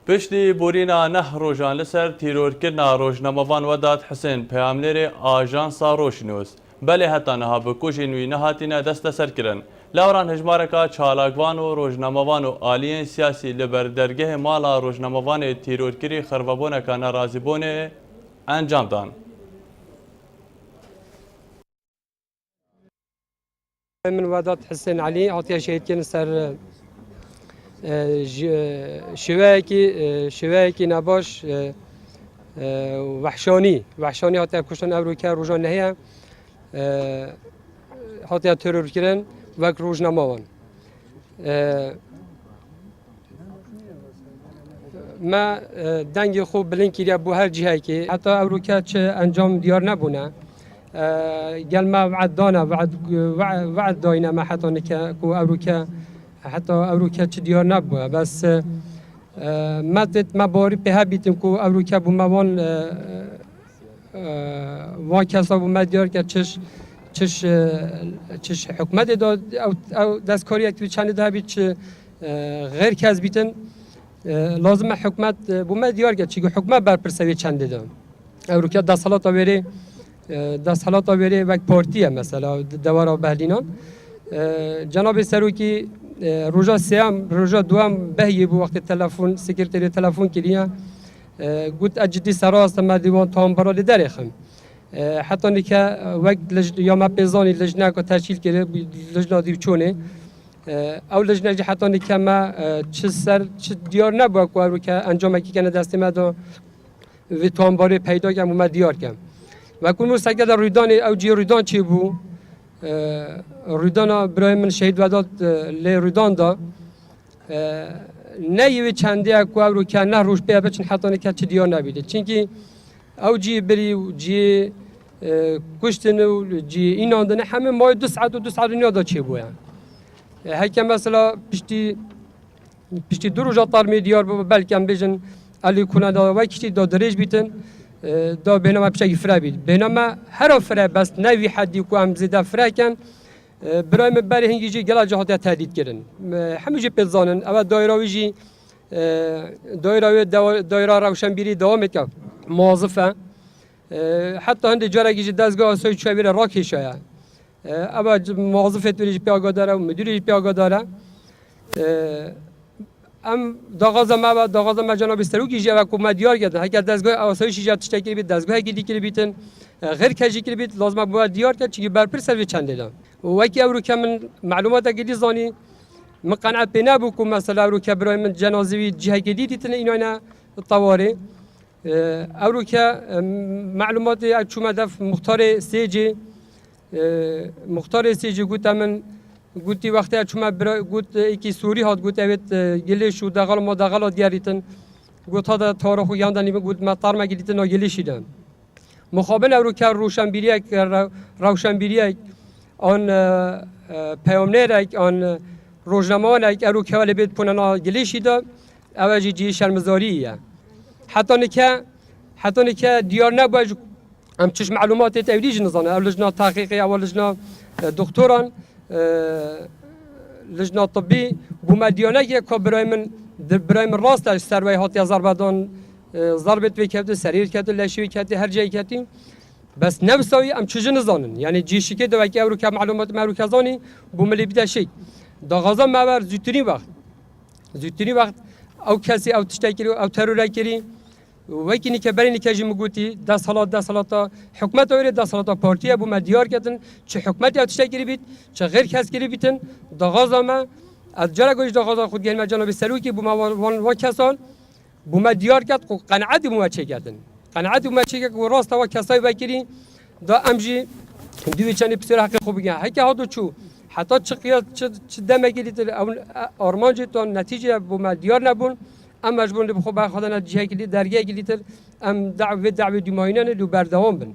پشتی بورینا نه روژان لسر تیرورکرنا روژنامه‌وان وداد حسین پیاملر آژانسا روشنوس بله حتی نها بکوژین وی نهاتینا دست سر کرن لوران هجمارکا چالاکوان و روژنامه‌وان و آلیین سیاسی لبردرگه مالا روژنامه‌وان تیرورکری خربابونکا ناراضیبونه انجام دان. من وداد حسين علي عطيه شهيد كان سر شواكي نباش وحشاني حتى كشتن أمريكا روجان نهيا حتى ترور كرن وك روجنا ماوان ما دنگ خوب بلين كيريا بو هر جهة كي حتى أمريكا انجام ديار نبونا قال ما وعد دانا وعد داينا ما حتى نكو أمريكا حتى أمريكا ديار نبوه بس ما باری به هبیتیم که امریکا بو موان وان کسا بو مدیار که چش حکمت داد او دستکاری اکتیوی چند ده بید چه غیر کس بیتن لازم حکمت بو مدیار که چی حکمت بر پرسوی چند ده امریکا دست حالات آوری وقت پارتیه مثلا دوارا بهلینان جناب سروکی روزا سیام روزا دوام بهیه بو وقت تلفن سکرتری تلفن کلیه گفت اجدی سراست ما دیوان تام برای درخم حتی نیکه وقت یا ما پیزانی لجنه که تشکیل کرده لجنه دیو چونه او لجنه جی حتی نیکه ما چه دیار نبود که انجام کی کنه دست ما دو و تام برای پیدا کم و ما دیار کم و کنون سعی در رویدان او جی رویدان چی بو رویدان برای من شهید وداد لی رویدان دا نیوی چندی اکو او رو که نه روش بیا بچن حتی نکه چه دیار نبیده چونکه او جی بری و جی کشتن و جی این آندنه همه مای 2 ساعت و 2 ساعت نیا دا چه بوین هیکم مثلا پشتی 2 روزا طارمی دیار بلکم بیجن علی کنه دا وی کشتی دا درج بیتن دا بینما بشکی فرا بید بینما هر فرا بس نوی حدی کو هم زیده فرا کن برای من برای هنگی جی گلا جهات تهدید کردن همه جی پیزانن اول دایره روشنبیری دوام میکرد موظفه حتی هند جارگی جی دستگاه سوی چوبیر راکی شاید اول موظفه توریج پیاگاه داره و مدیریج پیاگاه داره ام داغاز ما جناب سروکی جا و کمدیار گردن اگر دستگاه آسایشی جا تشکیل بید دستگاه گیری کلی بیتن غیر کجی کلی بید لازم باید دیار کرد چون برپر سروی چنده دام و کی امروز که من معلومات گیری زانی من قناعت بنا بکم مثلا امروز که برای من جنازوی جهه گیری دیتن اینا طواره امروز که معلومات چوم دف مختار سیجی گفت من گویی وقتی چما گویی کی سوری هات گویی اوت گلیش و داغال ما داغال دیاریتن گویی تا تاریخ و یاندنی گویی ما تار ما گلیتن و گلیشیدن مخابن او که روشنبیری آن پیامنر آن روزنامه‌وان او که ولی بید پوننا گلیشیده اوجی جی شرمزاریه حتی نکه دیار نباید هم چش معلومات تاویج نزانه اولجنا تحقیقی اولجنا دکتران لجنه طبی بومدیانه که برای من راست سروی هاتی زربدان ضربت وکرد سریر کرد لشی کرد هر جایی کردیم بس نفسایی ام چیزی نزانن یعنی جیشی که دوکی او رو که معلومات مرکزانی بوملی بیده شی داغازا مبر زودترین وقت او کسی او تشتکری او ترور کری وکی که برای نکاجی مگویی دست حالات حکمت اوری دست حالات پارتی ابو مدیار کردن چه حکمتی اتش تگیری بید چه غیر کس گیری بیتن داغازا ما از جرا گوش داغازا خود گل جناب سروکی بو ما و کسان بو مدیار کرد قناعت بو چه کردن قناعت بو چه کرد راست و کسای وکری دا امجی دوی چنی بسیار حق خوب بگن هک هادو چو حتی چه دمگیری آرمانجتون نتیجه بو مدیار نبون ام مجبور بخو با خودنا جهه کلی درگه کلیتر ام دعوه دیماینان دو بردوام بن